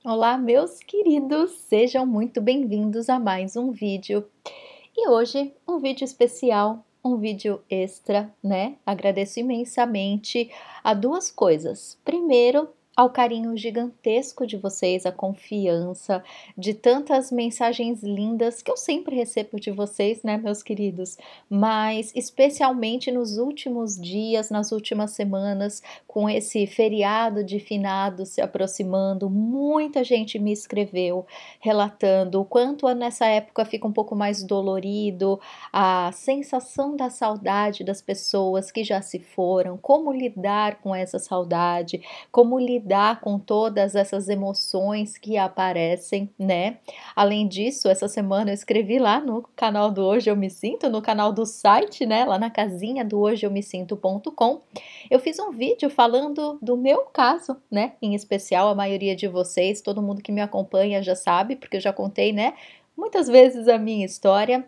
Olá, meus queridos, sejam muito bem-vindos a mais um vídeo. E hoje, um vídeo especial, um vídeo extra, né? Agradeço imensamente a duas coisas. Primeiro, ao carinho gigantesco de vocês, a confiança, de tantas mensagens lindas que eu sempre recebo de vocês, né, meus queridos? Mas especialmente nos últimos dias, nas últimas semanas, com esse feriado de finados se aproximando, muita gente me escreveu relatando o quanto nessa época fica um pouco mais dolorido, a sensação da saudade das pessoas que já se foram, como lidar com essa saudade, como lidar com todas essas emoções que aparecem, né? Além disso, essa semana eu escrevi lá no canal do Hoje Eu Me Sinto, no canal do site, né? Lá na casinha do hojeeumesinto.com, eu fiz um vídeo falando do meu caso, né? Em especial, a maioria de vocês, todo mundo que me acompanha já sabe, porque eu já contei, né? Muitas vezes a minha história.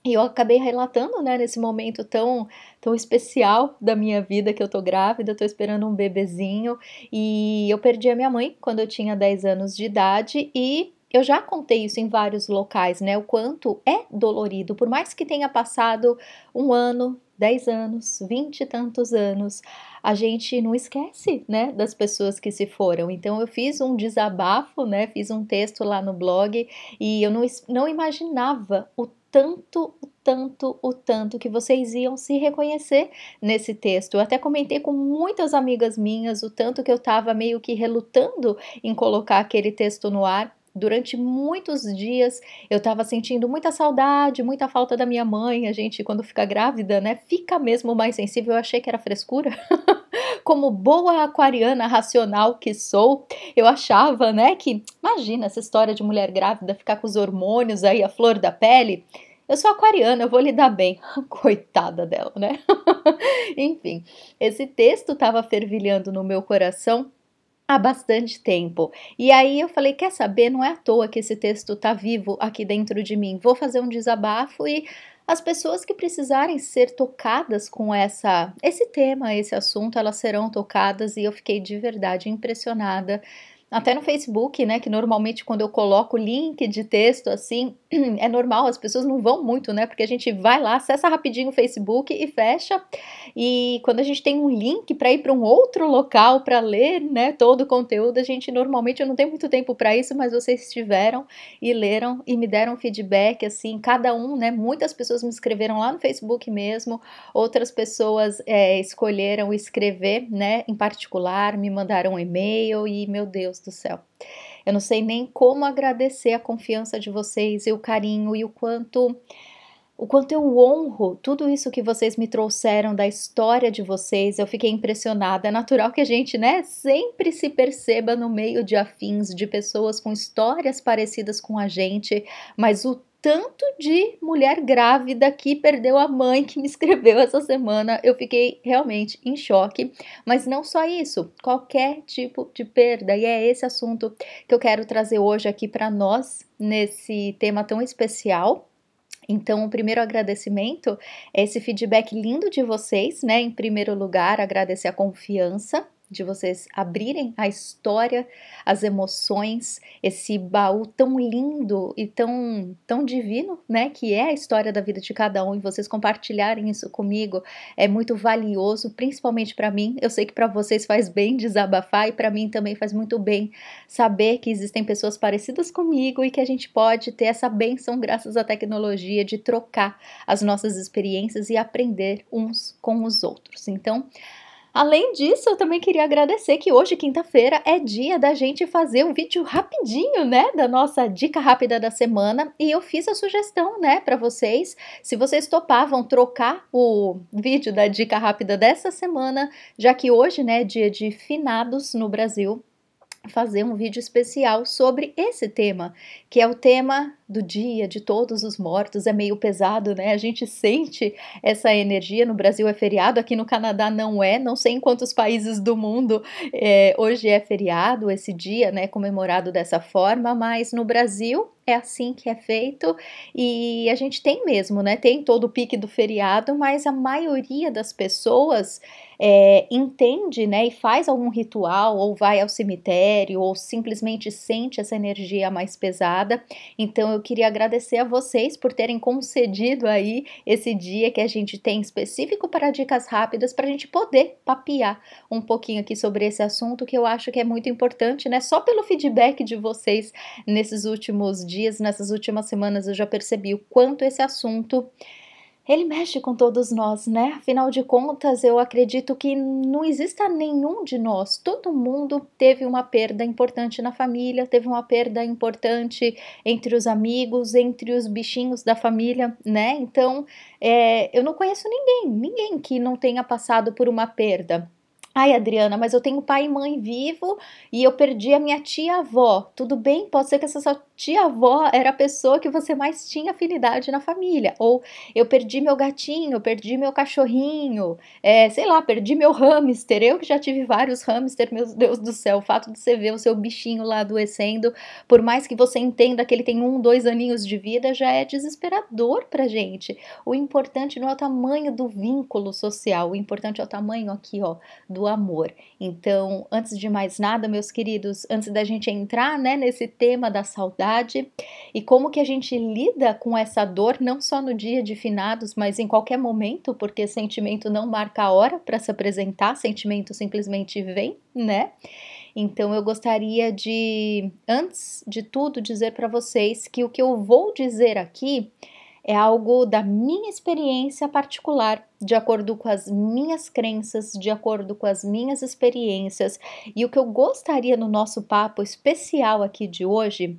E eu acabei relatando, né, nesse momento tão especial da minha vida, que eu tô grávida, tô esperando um bebezinho, e eu perdi a minha mãe quando eu tinha 10 anos de idade, e eu já contei isso em vários locais, né, o quanto é dolorido, por mais que tenha passado um ano, 10 anos, 20 e tantos anos, a gente não esquece, né, das pessoas que se foram. Então eu fiz um desabafo, né, fiz um texto lá no blog, e eu não imaginava o tanto que vocês iam se reconhecer nesse texto. Eu até comentei com muitas amigas minhas o tanto que eu estava meio que relutando em colocar aquele texto no ar. Durante muitos dias eu estava sentindo muita saudade, muita falta da minha mãe. A gente, quando fica grávida, né, fica mesmo mais sensível. Eu achei que era frescura. Como boa aquariana racional que sou, eu achava, né, que imagina essa história de mulher grávida ficar com os hormônios aí a flor da pele. Eu sou aquariana, eu vou lidar bem. Coitada dela, né? Enfim, esse texto estava fervilhando no meu coração há bastante tempo. E aí eu falei, quer saber? Não é à toa que esse texto tá vivo aqui dentro de mim. Vou fazer um desabafo e as pessoas que precisarem ser tocadas com esse tema, esse assunto, elas serão tocadas e eu fiquei de verdade impressionada. Até no Facebook, né, que normalmente quando eu coloco link de texto assim, é normal, as pessoas não vão muito, né, porque a gente vai lá, acessa rapidinho o Facebook e fecha, e quando a gente tem um link para ir para um outro local para ler, né, todo o conteúdo, a gente normalmente, eu não tenho muito tempo para isso, mas vocês tiveram e leram e me deram feedback, assim, cada um, né, muitas pessoas me escreveram lá no Facebook mesmo, outras pessoas escolheram escrever, né, em particular, me mandaram um e-mail e, meu Deus do céu, eu não sei nem como agradecer a confiança de vocês e o carinho e o quanto eu honro tudo isso que vocês me trouxeram da história de vocês. Eu fiquei impressionada. É natural que a gente, né, sempre se perceba no meio de afins, de pessoas com histórias parecidas com a gente, mas o tanto de mulher grávida que perdeu a mãe que me escreveu essa semana, eu fiquei realmente em choque. Mas não só isso, qualquer tipo de perda, e é esse assunto que eu quero trazer hoje aqui para nós, nesse tema tão especial. Então, o primeiro agradecimento é esse feedback lindo de vocês, né? Em primeiro lugar, agradecer a confiança de vocês abrirem a história, as emoções, esse baú tão lindo e tão divino, né? Que é a história da vida de cada um, e vocês compartilharem isso comigo é muito valioso, principalmente para mim. Eu sei que para vocês faz bem desabafar e para mim também faz muito bem saber que existem pessoas parecidas comigo e que a gente pode ter essa bênção, graças à tecnologia, de trocar as nossas experiências e aprender uns com os outros. Então, além disso, eu também queria agradecer que hoje, quinta-feira, é dia da gente fazer um vídeo rapidinho, né, da nossa dica rápida da semana, e eu fiz a sugestão, né, para vocês, se vocês topavam trocar o vídeo da dica rápida dessa semana, já que hoje, né, é dia de finados no Brasil, fazer um vídeo especial sobre esse tema, que é o tema do Dia de Todos os Mortos é meio pesado, né? A gente sente essa energia. No Brasil é feriado, aqui no Canadá não é. Não sei em quantos países do mundo hoje é feriado esse dia, né? Comemorado dessa forma, mas no Brasil é assim que é feito e a gente tem mesmo, né? Tem todo o pique do feriado, mas a maioria das pessoas entende, né, e faz algum ritual, ou vai ao cemitério, ou simplesmente sente essa energia mais pesada. Então eu queria agradecer a vocês por terem concedido aí esse dia que a gente tem específico para dicas rápidas, para a gente poder papear um pouquinho aqui sobre esse assunto que eu acho que é muito importante, né? Só pelo feedback de vocês nesses últimos dias, nessas últimas semanas, eu já percebi o quanto esse assunto ele mexe com todos nós, né? Afinal de contas, eu acredito que não exista nenhum de nós. Todo mundo teve uma perda importante na família, teve uma perda importante entre os amigos, entre os bichinhos da família, né? Então, eu não conheço ninguém que não tenha passado por uma perda. Ai, Adriana, mas eu tenho pai e mãe vivo e eu perdi a minha tia-avó. Tudo bem, pode ser que essa sua tia-avó era a pessoa que você mais tinha afinidade na família. Ou eu perdi meu gatinho, eu perdi meu cachorrinho, sei lá, perdi meu hamster. Eu que já tive vários hamsters, meu Deus do céu. O fato de você ver o seu bichinho lá adoecendo, por mais que você entenda que ele tem 2 aninhos de vida, já é desesperador pra gente. O importante não é o tamanho do vínculo social, o importante é o tamanho aqui, ó, do amor. Então, antes de mais nada, meus queridos, antes da gente entrar, né, nesse tema da saudade e como que a gente lida com essa dor, não só no dia de finados, mas em qualquer momento, porque sentimento não marca a hora para se apresentar, sentimento simplesmente vem, né? Então eu gostaria de, antes de tudo, dizer para vocês que o que eu vou dizer aqui é algo da minha experiência particular, de acordo com as minhas crenças, de acordo com as minhas experiências. E o que eu gostaria no nosso papo especial aqui de hoje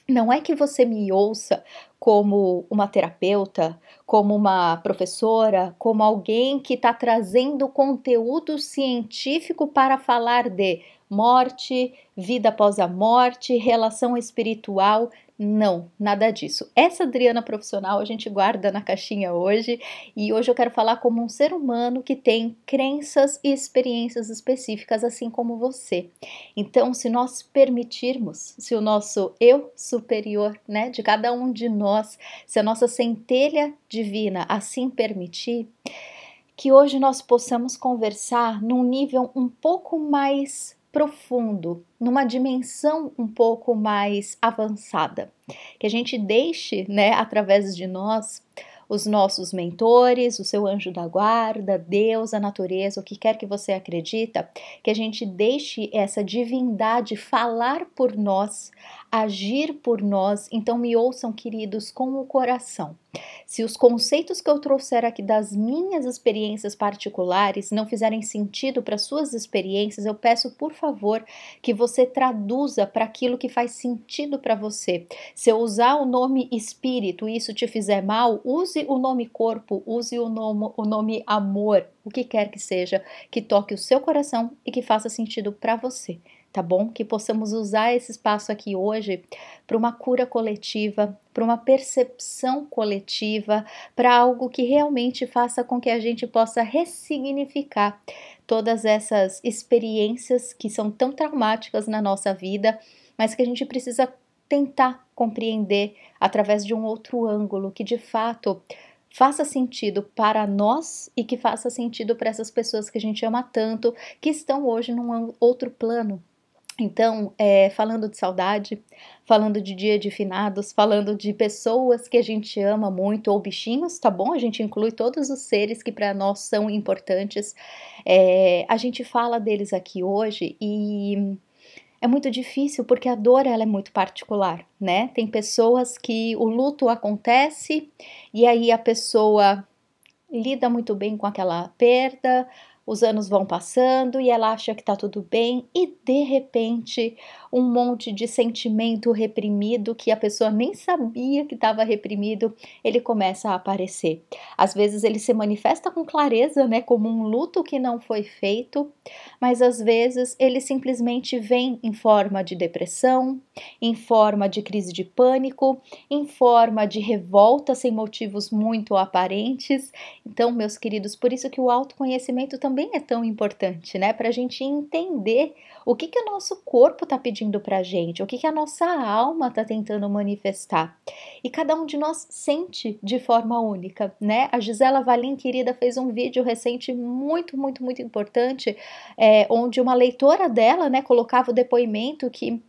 não é que você me ouça como uma terapeuta, como uma professora, como alguém que está trazendo conteúdo científico para falar de morte, vida após a morte, relação espiritual. Não, nada disso. Essa Adriana profissional a gente guarda na caixinha hoje e hoje eu quero falar como um ser humano que tem crenças e experiências específicas, assim como você. Então, se nós permitirmos, se o nosso eu superior, né, de cada um de nós, se a nossa centelha divina assim permitir, que hoje nós possamos conversar num nível um pouco mais profundo, numa dimensão um pouco mais avançada, que a gente deixe, né, através de nós, os nossos mentores, o seu anjo da guarda, Deus, a natureza, o que quer que você acredita, que a gente deixe essa divindade falar por nós, agir por nós. Então me ouçam, queridos, com o coração. Se os conceitos que eu trouxer aqui das minhas experiências particulares não fizerem sentido para suas experiências, eu peço, por favor, que você traduza para aquilo que faz sentido para você. Se eu usar o nome espírito e isso te fizer mal, use o nome corpo, use o nome amor, o que quer que seja, que toque o seu coração e que faça sentido para você. Tá bom? Que possamos usar esse espaço aqui hoje para uma cura coletiva, para uma percepção coletiva, para algo que realmente faça com que a gente possa ressignificar todas essas experiências que são tão traumáticas na nossa vida, mas que a gente precisa tentar compreender através de um outro ângulo que de fato faça sentido para nós e que faça sentido para essas pessoas que a gente ama tanto, que estão hoje num outro plano. Então, falando de saudade, falando de dia de finados, falando de pessoas que a gente ama muito, ou bichinhos, tá bom? A gente inclui todos os seres que para nós são importantes. A gente fala deles aqui hoje e é muito difícil porque a dor ela é muito particular, né? Tem pessoas que o luto acontece e aí a pessoa lida muito bem com aquela perda, Os anos vão passando e ela acha que tá tudo bem e de repente um monte de sentimento reprimido que a pessoa nem sabia que estava reprimido, ele começa a aparecer. Às vezes ele se manifesta com clareza, né, como um luto que não foi feito, mas às vezes ele simplesmente vem em forma de depressão, em forma de crise de pânico, em forma de revolta sem motivos muito aparentes. Então, meus queridos, por isso que o autoconhecimento também é tão importante, né? Para a gente entender o que o nosso corpo está pedindo para a gente, o que a nossa alma está tentando manifestar. E cada um de nós sente de forma única, né? A Gisela Valim, querida, fez um vídeo recente muito importante, onde uma leitora dela, né, colocava o depoimento que,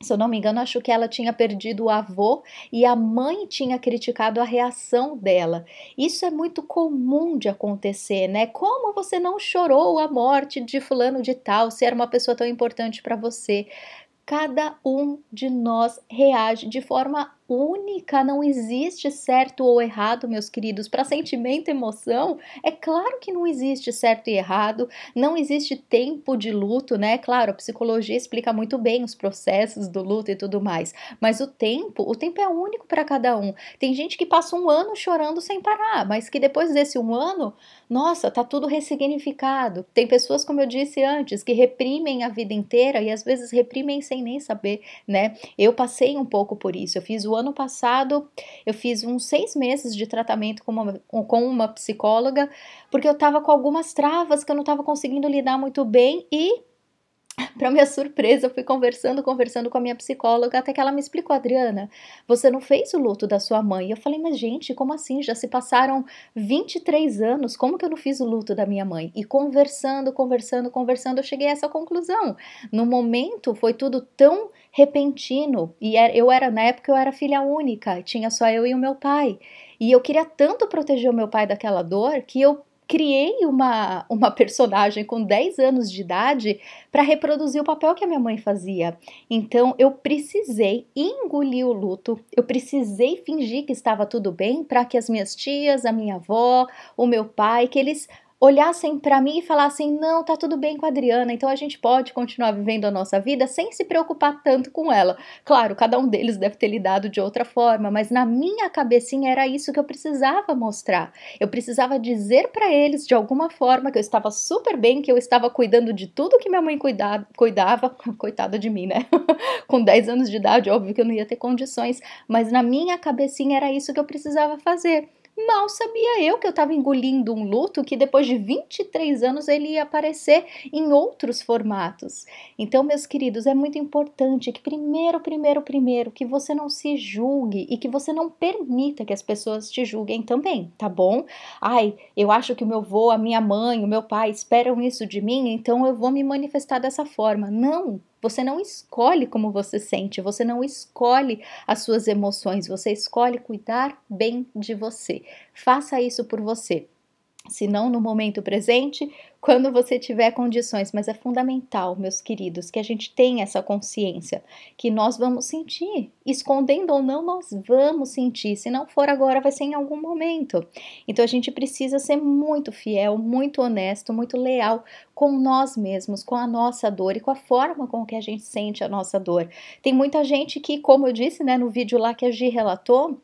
se eu não me engano, acho que ela tinha perdido o avô e a mãe tinha criticado a reação dela. Isso é muito comum de acontecer, né? Como você não chorou a morte de fulano de tal, se era uma pessoa tão importante para você? Cada um de nós reage de forma única, não existe certo ou errado, meus queridos. Para sentimento e emoção, é claro que não existe certo e errado, não existe tempo de luto, né? Claro, a psicologia explica muito bem os processos do luto e tudo mais, mas o tempo é único para cada um. Tem gente que passa um ano chorando sem parar, mas que depois desse um ano, nossa, tá tudo ressignificado. Tem pessoas, como eu disse antes, que reprimem a vida inteira e às vezes reprimem sem nem saber, né? Eu passei um pouco por isso. O ano passado, eu fiz uns 6 meses de tratamento com uma psicóloga, porque eu tava com algumas travas que eu não tava conseguindo lidar muito bem e, para minha surpresa, eu fui conversando com a minha psicóloga, até que ela me explicou: Adriana, você não fez o luto da sua mãe. Eu falei: mas gente, como assim? Já se passaram 23 anos, como que eu não fiz o luto da minha mãe? E conversando, eu cheguei a essa conclusão. No momento, foi tudo tão repentino, e na época eu era filha única, tinha só eu e o meu pai. E eu queria tanto proteger o meu pai daquela dor, que eu criei uma personagem com 10 anos de idade para reproduzir o papel que a minha mãe fazia. Então eu precisei engolir o luto, eu precisei fingir que estava tudo bem para que as minhas tias, a minha avó, o meu pai, que eles olhassem para mim e falassem: não, tá tudo bem com a Adriana, então a gente pode continuar vivendo a nossa vida sem se preocupar tanto com ela. Claro, cada um deles deve ter lidado de outra forma, mas na minha cabecinha era isso que eu precisava mostrar. Eu precisava dizer para eles de alguma forma que eu estava super bem, que eu estava cuidando de tudo que minha mãe cuidava, coitada de mim, né? Com 10 anos de idade, óbvio que eu não ia ter condições, mas na minha cabecinha era isso que eu precisava fazer. Mal sabia eu que eu estava engolindo um luto que depois de 23 anos ele ia aparecer em outros formatos. Então, meus queridos, é muito importante que primeiro, que você não se julgue e que você não permita que as pessoas te julguem também, tá bom? Ai, eu acho que o meu avô, a minha mãe, o meu pai esperam isso de mim, então eu vou me manifestar dessa forma. Não! Você não escolhe como você sente, você não escolhe as suas emoções, você escolhe cuidar bem de você. Faça isso por você. Se não no momento presente, quando você tiver condições, mas é fundamental, meus queridos, que a gente tenha essa consciência, que nós vamos sentir, escondendo ou não, nós vamos sentir, se não for agora, vai ser em algum momento. Então a gente precisa ser muito fiel, muito honesto, muito leal com nós mesmos, com a nossa dor e com a forma com que a gente sente a nossa dor. Tem muita gente que, como eu disse, né, no vídeo lá que a Gi relatou,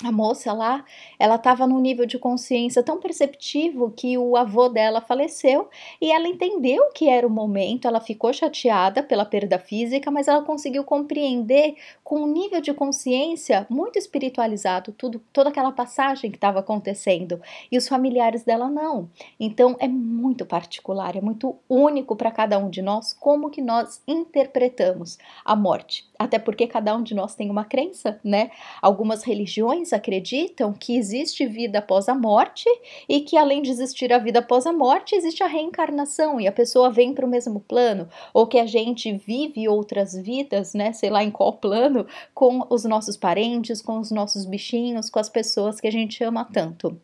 a moça lá, ela estava num nível de consciência tão perceptivo que o avô dela faleceu e ela entendeu que era o momento, ela ficou chateada pela perda física, mas ela conseguiu compreender com um nível de consciência muito espiritualizado toda aquela passagem que estava acontecendo e os familiares dela não. Então é muito particular, é muito único para cada um de nós como que nós interpretamos a morte, até porque cada um de nós tem uma crença, né? Algumas religiões acreditam que existe vida após a morte e que, além de existir a vida após a morte, existe a reencarnação e a pessoa vem para o mesmo plano, ou que a gente vive outras vidas, né, sei lá em qual plano, com os nossos parentes, com os nossos bichinhos, com as pessoas que a gente ama tanto.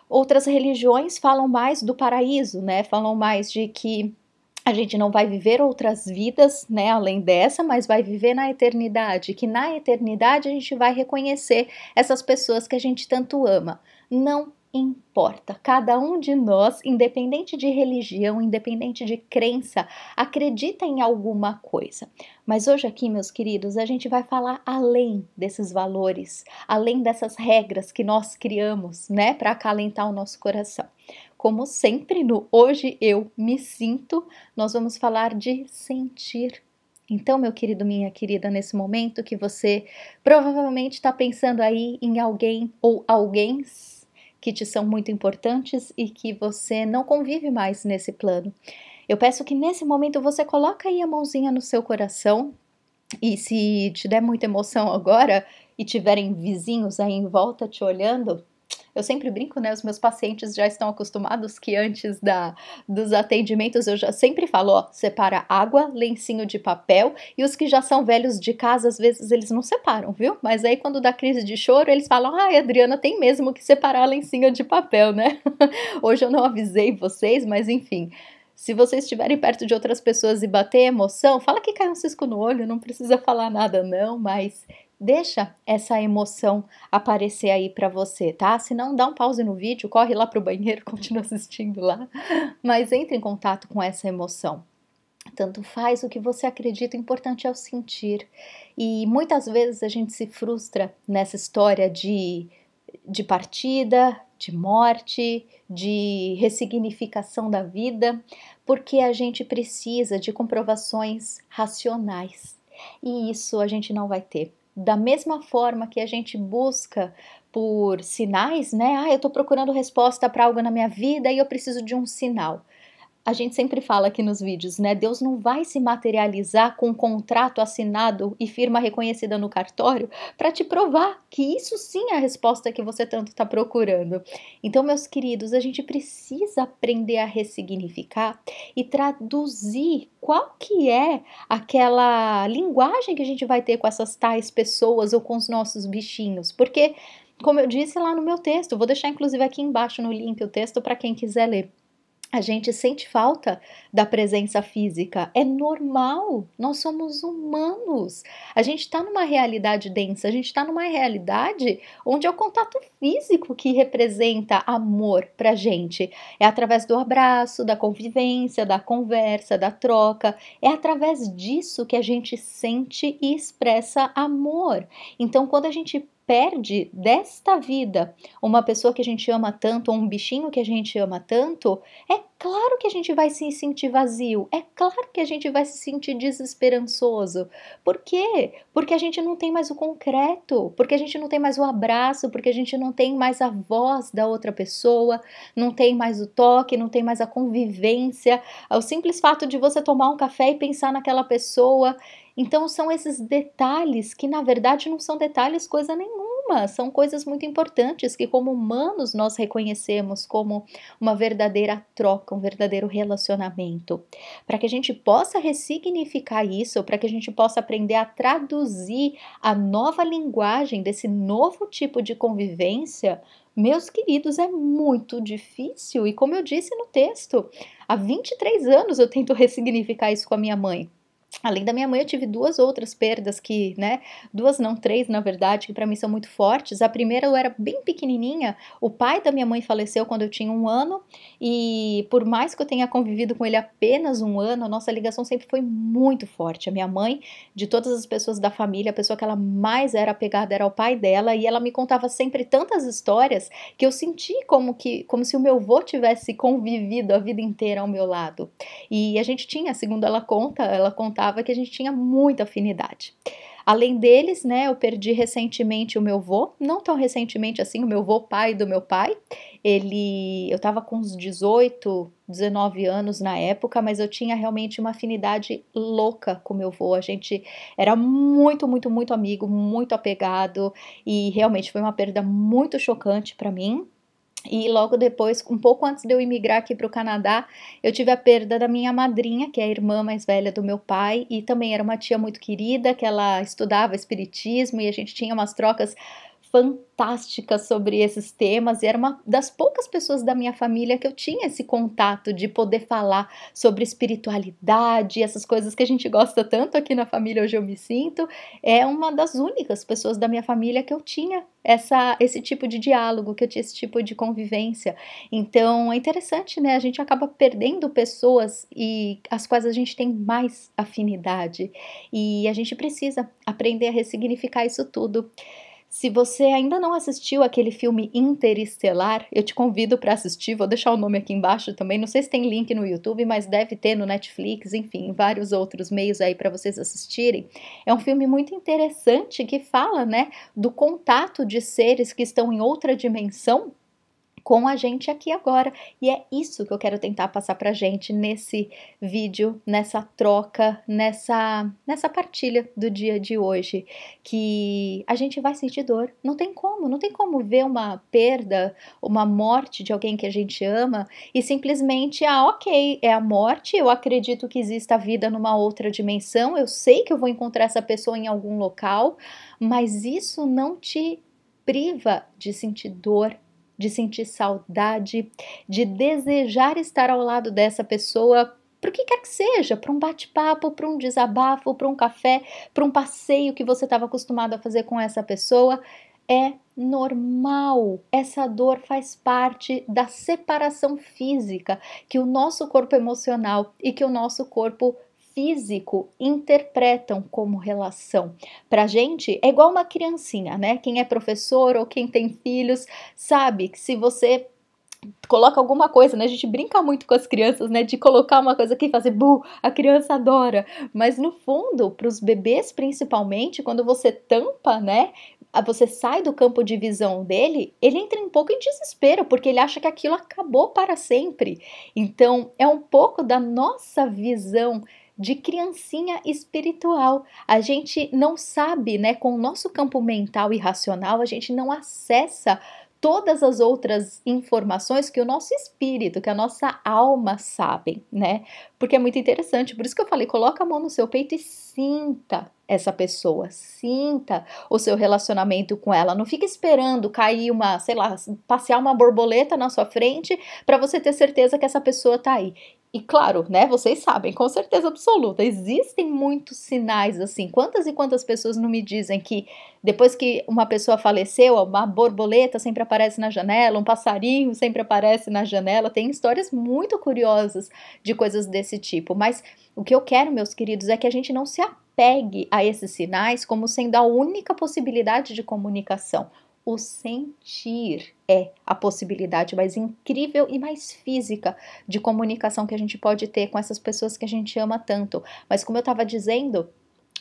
Outras religiões falam mais do paraíso, né, falam mais de que a gente não vai viver outras vidas, né, além dessa, mas vai viver na eternidade, que na eternidade a gente vai reconhecer essas pessoas que a gente tanto ama. Não importa. Cada um de nós, independente de religião, independente de crença, acredita em alguma coisa. Mas hoje aqui, meus queridos, a gente vai falar além desses valores, além dessas regras que nós criamos, né, para acalentar o nosso coração. Como sempre, no Hoje Eu Me Sinto, nós vamos falar de sentir. Então, meu querido, minha querida, nesse momento que você provavelmente está pensando aí em alguém ou alguém que te são muito importantes e que você não convive mais nesse plano. Eu peço que nesse momento você coloque aí a mãozinha no seu coração e se te der muita emoção agora e tiverem vizinhos aí em volta te olhando, eu sempre brinco, né? Os meus pacientes já estão acostumados que antes dos atendimentos eu já sempre falo, ó, separa água, lencinho de papel, e os que já são velhos de casa, às vezes eles não separam, viu? Mas aí quando dá crise de choro, eles falam, ai, Adriana, tem mesmo que separar lencinho de papel, né? Hoje eu não avisei vocês, mas enfim. Se vocês estiverem perto de outras pessoas e bater emoção, fala que cai um cisco no olho, não precisa falar nada não, mas deixa essa emoção aparecer aí pra você, tá? Se não, dá um pause no vídeo, corre lá pro banheiro, continua assistindo lá, mas entre em contato com essa emoção. Tanto faz o que você acredita, o importante é o sentir. E muitas vezes a gente se frustra nessa história de partida, de morte, de ressignificação da vida, porque a gente precisa de comprovações racionais. E isso a gente não vai ter. Da mesma forma que a gente busca por sinais, né? Ah, eu tô procurando resposta para algo na minha vida e eu preciso de um sinal. A gente sempre fala aqui nos vídeos, né? Deus não vai se materializar com um contrato assinado e firma reconhecida no cartório para te provar que isso sim é a resposta que você tanto está procurando. Então, meus queridos, a gente precisa aprender a ressignificar e traduzir qual que é aquela linguagem que a gente vai ter com essas tais pessoas ou com os nossos bichinhos, porque, como eu disse lá no meu texto, vou deixar inclusive aqui embaixo no link o texto para quem quiser ler. A gente sente falta da presença física, é normal, nós somos humanos. A gente está numa realidade densa, a gente está numa realidade onde é o contato físico que representa amor pra gente. É através do abraço, da convivência, da conversa, da troca. É através disso que a gente sente e expressa amor. Então, quando a gente perde desta vida uma pessoa que a gente ama tanto, ou um bichinho que a gente ama tanto, é claro que a gente vai se sentir vazio, é claro que a gente vai se sentir desesperançoso. Por quê? Porque a gente não tem mais o concreto, porque a gente não tem mais o abraço, porque a gente não tem mais a voz da outra pessoa, não tem mais o toque, não tem mais a convivência, o simples fato de você tomar um café e pensar naquela pessoa. Então são esses detalhes que na verdade não são detalhes coisa nenhuma, são coisas muito importantes que como humanos nós reconhecemos como uma verdadeira troca, um verdadeiro relacionamento. Para que a gente possa ressignificar isso, para que a gente possa aprender a traduzir a nova linguagem desse novo tipo de convivência, meus queridos, é muito difícil e como eu disse no texto, há 23 anos eu tento ressignificar isso com a minha mãe. Além da minha mãe, eu tive duas outras perdas que, né, duas não, três na verdade, que para mim são muito fortes. A primeira eu era bem pequenininha, o pai da minha mãe faleceu quando eu tinha 1 ano e por mais que eu tenha convivido com ele apenas 1 ano, a nossa ligação sempre foi muito forte. A minha mãe, de todas as pessoas da família, a pessoa que ela mais era apegada era o pai dela e ela me contava sempre tantas histórias que eu senti como se o meu avô tivesse convivido a vida inteira ao meu lado. E a gente tinha, segundo ela contava que a gente tinha muita afinidade. Além deles, né, eu perdi recentemente o meu vô, não tão recentemente assim, o meu vô pai do meu pai. Eu tava com uns 18, 19 anos na época, mas eu tinha realmente uma afinidade louca com meu vô. A gente era muito, muito, muito amigo, muito apegado e realmente foi uma perda muito chocante para mim. E logo depois, um pouco antes de eu imigrar aqui para o Canadá, eu tive a perda da minha madrinha, que é a irmã mais velha do meu pai, e também era uma tia muito querida, que ela estudava espiritismo e a gente tinha umas trocas fantástica sobre esses temas e era uma das poucas pessoas da minha família que eu tinha esse contato de poder falar sobre espiritualidade, essas coisas que a gente gosta tanto aqui na família. Hoje eu me sinto, é uma das únicas pessoas da minha família que eu tinha esse tipo de diálogo, que eu tinha esse tipo de convivência. Então é interessante, né? A gente acaba perdendo pessoas e as quais a gente tem mais afinidade e a gente precisa aprender a ressignificar isso tudo. Se você ainda não assistiu aquele filme Interestelar, eu te convido para assistir, vou deixar o nome aqui embaixo também, não sei se tem link no YouTube, mas deve ter no Netflix, enfim, em vários outros meios aí para vocês assistirem. É um filme muito interessante que fala, né, do contato de seres que estão em outra dimensão com a gente aqui agora. E é isso que eu quero tentar passar pra gente nesse vídeo, nessa troca, nessa partilha do dia de hoje, que a gente vai sentir dor. Não tem como ver uma perda, uma morte de alguém que a gente ama e simplesmente, ok, é a morte, eu acredito que exista vida numa outra dimensão, eu sei que eu vou encontrar essa pessoa em algum local, mas isso não te priva de sentir dor, de sentir saudade, de desejar estar ao lado dessa pessoa, para o que quer que seja, para um bate-papo, para um desabafo, para um café, para um passeio que você estava acostumado a fazer com essa pessoa. É normal, essa dor faz parte da separação física que o nosso corpo emocional e que o nosso corpo físico interpretam como relação. Pra gente é igual uma criancinha, né? Quem é professor ou quem tem filhos sabe que se você coloca alguma coisa, né? A gente brinca muito com as crianças, né? De colocar uma coisa aqui e fazer bu, a criança adora. Mas no fundo, para os bebês principalmente, quando você tampa, né? Você sai do campo de visão dele, ele entra um pouco em desespero, porque ele acha que aquilo acabou para sempre. Então, é um pouco da nossa visão de criancinha espiritual. A gente não sabe, né? Com o nosso campo mental e racional, a gente não acessa todas as outras informações que o nosso espírito, que a nossa alma sabem, né? Porque é muito interessante, por isso que eu falei, coloca a mão no seu peito e sinta essa pessoa, sinta o seu relacionamento com ela, não fica esperando cair uma, sei lá, passear uma borboleta na sua frente para você ter certeza que essa pessoa tá aí. E claro, né, vocês sabem, com certeza absoluta, existem muitos sinais assim. Quantas e quantas pessoas não me dizem que depois que uma pessoa faleceu, uma borboleta sempre aparece na janela, um passarinho sempre aparece na janela. Tem histórias muito curiosas de coisas desse tipo. Mas o que eu quero, meus queridos, é que a gente não se apegue a esses sinais como sendo a única possibilidade de comunicação. O sentir é a possibilidade mais incrível e mais física de comunicação que a gente pode ter com essas pessoas que a gente ama tanto. Mas como eu estava dizendo,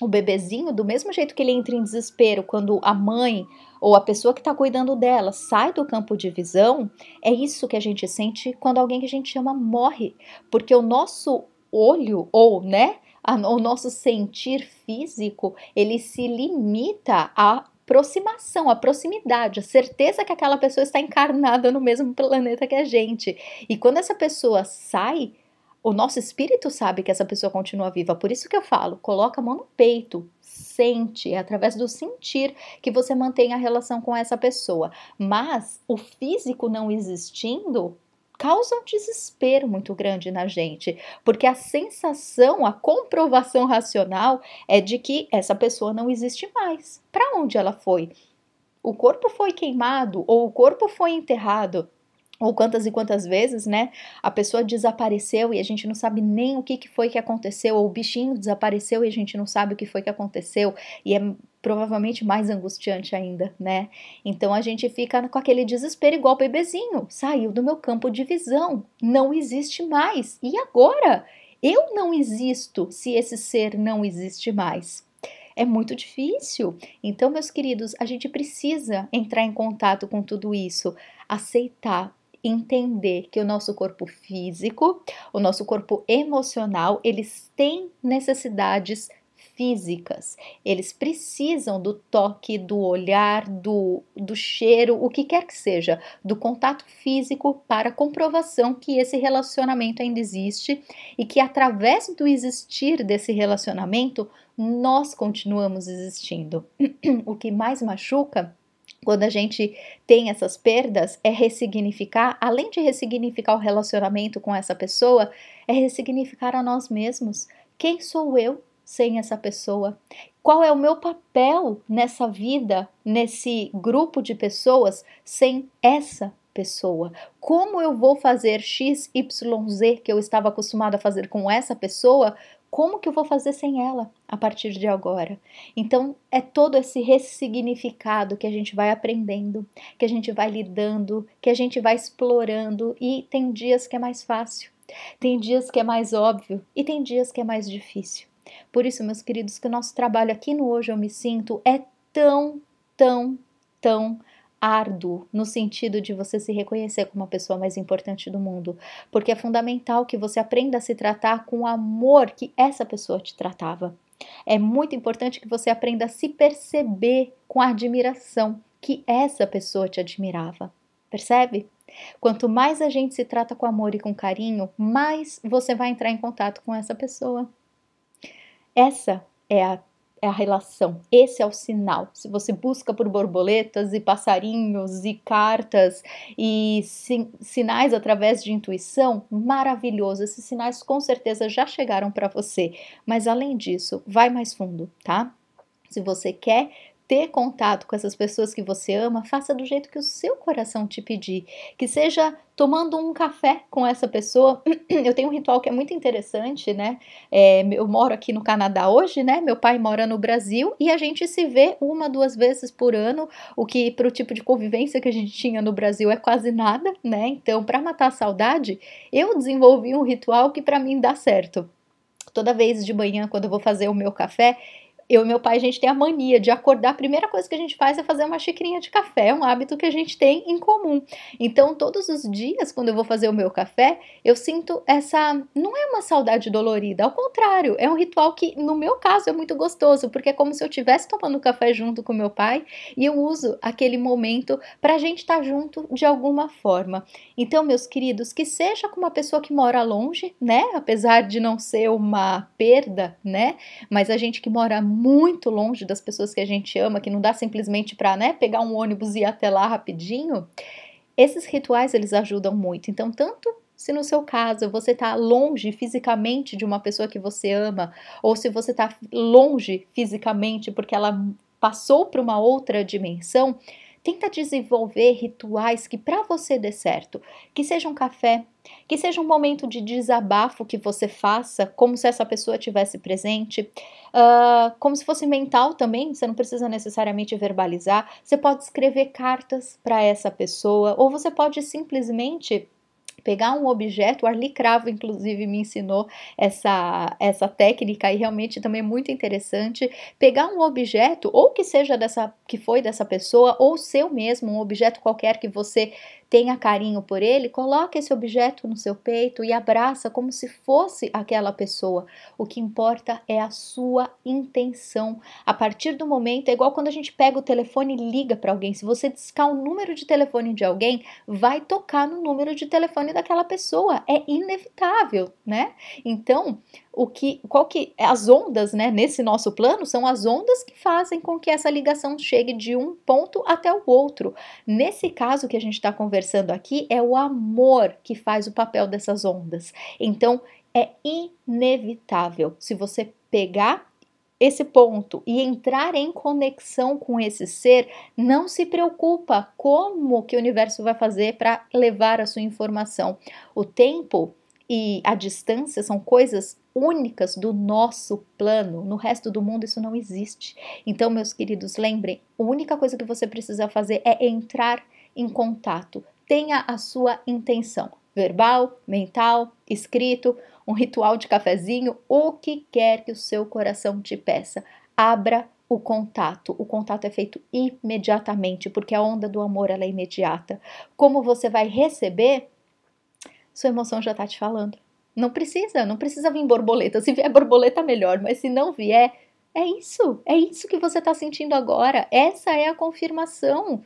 o bebezinho, do mesmo jeito que ele entra em desespero quando a mãe ou a pessoa que está cuidando dela sai do campo de visão, é isso que a gente sente quando alguém que a gente ama morre. Porque o nosso olho, ou, né, o nosso sentir físico, ele se limita a aproximação, a proximidade, a certeza que aquela pessoa está encarnada no mesmo planeta que a gente. E quando essa pessoa sai, o nosso espírito sabe que essa pessoa continua viva. Por isso que eu falo, coloca a mão no peito, sente, é através do sentir que você mantém a relação com essa pessoa. Mas o físico não existindo causa um desespero muito grande na gente, porque a sensação, a comprovação racional é de que essa pessoa não existe mais. Para onde ela foi? O corpo foi queimado ou o corpo foi enterrado? Ou quantas e quantas vezes, né, a pessoa desapareceu e a gente não sabe nem o que foi que aconteceu, ou o bichinho desapareceu e a gente não sabe o que foi que aconteceu, e é provavelmente mais angustiante ainda, né? Então a gente fica com aquele desespero igual o bebezinho, saiu do meu campo de visão, não existe mais, e agora? Eu não existo se esse ser não existe mais. É muito difícil. Então, meus queridos, a gente precisa entrar em contato com tudo isso, aceitar, entender que o nosso corpo físico, o nosso corpo emocional, eles têm necessidades físicas. Eles precisam do toque, do olhar, do cheiro, o que quer que seja, do contato físico para comprovação que esse relacionamento ainda existe e que através do existir desse relacionamento, nós continuamos existindo. O que mais machuca quando a gente tem essas perdas, é ressignificar, além de ressignificar o relacionamento com essa pessoa, é ressignificar a nós mesmos. Quem sou eu sem essa pessoa? Qual é o meu papel nessa vida, nesse grupo de pessoas sem essa pessoa? Como eu vou fazer X, Y, Z que eu estava acostumada a fazer com essa pessoa? Como que eu vou fazer sem ela a partir de agora? Então, é todo esse ressignificado que a gente vai aprendendo, que a gente vai lidando, que a gente vai explorando, e tem dias que é mais fácil, tem dias que é mais óbvio e tem dias que é mais difícil. Por isso, meus queridos, que o nosso trabalho aqui no Hoje Eu Me Sinto é tão, tão, tão árduo, no sentido de você se reconhecer como a pessoa mais importante do mundo, porque é fundamental que você aprenda a se tratar com o amor que essa pessoa te tratava. É muito importante que você aprenda a se perceber com a admiração que essa pessoa te admirava. Percebe? Quanto mais a gente se trata com amor e com carinho, mais você vai entrar em contato com essa pessoa. Essa é a relação, esse é o sinal. Se você busca por borboletas e passarinhos e cartas e sinais através de intuição, maravilhoso. Esses sinais com certeza já chegaram para você, mas além disso, vai mais fundo, tá? Se você quer ter contato com essas pessoas que você ama, faça do jeito que o seu coração te pedir, que seja tomando um café com essa pessoa. Eu tenho um ritual que é muito interessante, né? Eu moro aqui no Canadá hoje, né? Meu pai mora no Brasil e a gente se vê 1, 2 vezes por ano, o que para o tipo de convivência que a gente tinha no Brasil é quase nada, né? Então, para matar a saudade, eu desenvolvi um ritual que para mim dá certo. Toda vez de manhã, quando eu vou fazer o meu café, eu e meu pai, a gente tem a mania de acordar, a primeira coisa que a gente faz é fazer uma xicrinha de café, é um hábito que a gente tem em comum. Então, todos os dias, quando eu vou fazer o meu café, eu sinto não é uma saudade dolorida, ao contrário, é um ritual que, no meu caso, é muito gostoso, porque é como se eu estivesse tomando café junto com meu pai, e eu uso aquele momento para a gente estar junto de alguma forma. Então, meus queridos, que seja com uma pessoa que mora longe, né, apesar de não ser uma perda, né, mas a gente que mora muito longe das pessoas que a gente ama, que não dá simplesmente para, né, pegar um ônibus e ir até lá rapidinho, esses rituais eles ajudam muito. Então, tanto se no seu caso você está longe fisicamente de uma pessoa que você ama, ou se você está longe fisicamente porque ela passou para uma outra dimensão, tenta desenvolver rituais que para você dê certo, que seja um café, que seja um momento de desabafo que você faça, como se essa pessoa tivesse presente, como se fosse mental também, você não precisa necessariamente verbalizar, você pode escrever cartas para essa pessoa, ou você pode simplesmente pegar um objeto, o Arli Cravo inclusive me ensinou essa técnica e realmente também é muito interessante, pegar um objeto, ou que seja que foi dessa pessoa, ou seu mesmo, um objeto qualquer que você tenha carinho por ele, coloque esse objeto no seu peito e abraça como se fosse aquela pessoa. O que importa é a sua intenção. A partir do momento, é igual quando a gente pega o telefone e liga para alguém, se você discar o número de telefone de alguém, vai tocar no número de telefone daquela pessoa, é inevitável, né? Então, as ondas, né, nesse nosso plano são as ondas que fazem com que essa ligação chegue de um ponto até o outro. Nesse caso que a gente está conversando aqui, é o amor que faz o papel dessas ondas. Então, é inevitável. Se você pegar esse ponto e entrar em conexão com esse ser, não se preocupa como que o universo vai fazer para levar a sua informação. O tempo e a distância são coisas únicas do nosso plano, no resto do mundo isso não existe. Então, meus queridos, lembrem, a única coisa que você precisa fazer é entrar em contato. Tenha a sua intenção, verbal, mental, escrito, um ritual de cafezinho, o que quer que o seu coração te peça. Abra o contato. O contato é feito imediatamente, porque a onda do amor ela é imediata. Como você vai receber, sua emoção já está te falando. Não precisa vir borboleta. Se vier borboleta, melhor, mas se não vier, é isso que você está sentindo agora. Essa é a confirmação.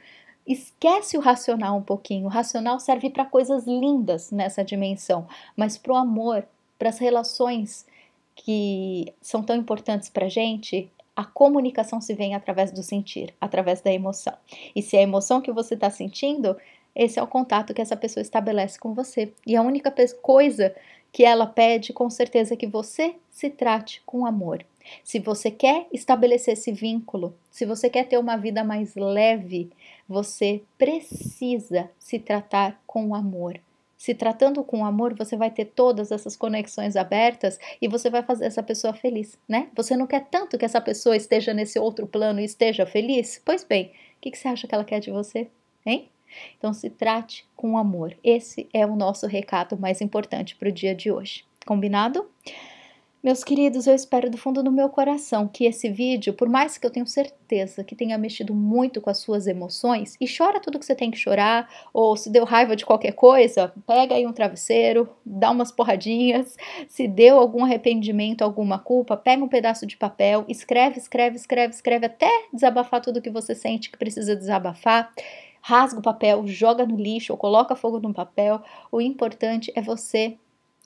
Esquece o racional um pouquinho. O racional serve para coisas lindas nessa dimensão, mas para o amor, para as relações que são tão importantes para a gente, a comunicação se vem através do sentir, através da emoção. E se é a emoção que você está sentindo, esse é o contato que essa pessoa estabelece com você. E a única coisa que ela pede, com certeza, é que você se trate com amor. Se você quer estabelecer esse vínculo, se você quer ter uma vida mais leve, você precisa se tratar com amor. Se tratando com amor, você vai ter todas essas conexões abertas e você vai fazer essa pessoa feliz, né? Você não quer tanto que essa pessoa esteja nesse outro plano e esteja feliz? Pois bem, o que você acha que ela quer de você, hein? Então, se trate com amor. Esse é o nosso recado mais importante para o dia de hoje. Combinado? Meus queridos, eu espero do fundo do meu coração que esse vídeo, por mais que eu tenha certeza que tenha mexido muito com as suas emoções, e chora tudo que você tem que chorar, ou se deu raiva de qualquer coisa, pega aí um travesseiro, dá umas porradinhas, se deu algum arrependimento, alguma culpa, pega um pedaço de papel, escreve até desabafar tudo que você sente que precisa desabafar. Rasga o papel, joga no lixo ou coloca fogo no papel. O importante é você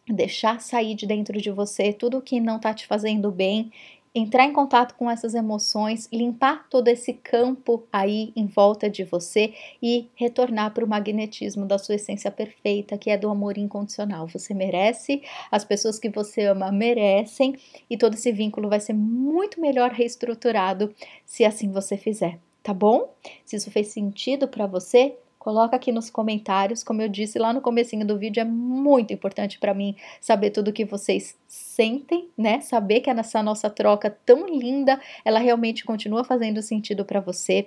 deixar sair de dentro de você tudo que não está te fazendo bem, entrar em contato com essas emoções, limpar todo esse campo aí em volta de você e retornar para o magnetismo da sua essência perfeita, que é do amor incondicional. Você merece, as pessoas que você ama merecem e todo esse vínculo vai ser muito melhor reestruturado se assim você fizer. Tá bom? Se isso fez sentido para você, coloca aqui nos comentários. Como eu disse lá no comecinho do vídeo, é muito importante para mim saber tudo o que vocês sentem, né? Saber que essa nossa troca tão linda, ela realmente continua fazendo sentido para você.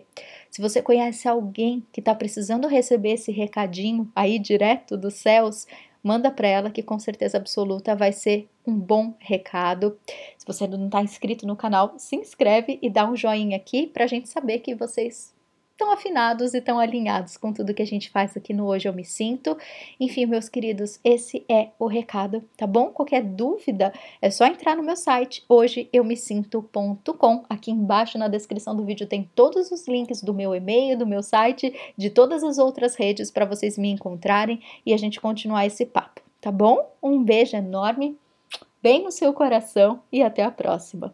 Se você conhece alguém que está precisando receber esse recadinho aí direto dos céus, manda para ela que com certeza absoluta vai ser um bom recado. Se você não está inscrito no canal, se inscreve e dá um joinha aqui para a gente saber que vocês estão afinados e estão alinhados com tudo que a gente faz aqui no Hoje Eu Me Sinto. Enfim, meus queridos, esse é o recado, tá bom? Qualquer dúvida é só entrar no meu site hojeeumesinto.com. Aqui embaixo na descrição do vídeo tem todos os links do meu e-mail, do meu site, de todas as outras redes para vocês me encontrarem e a gente continuar esse papo, tá bom? Um beijo enorme, bem no seu coração e até a próxima!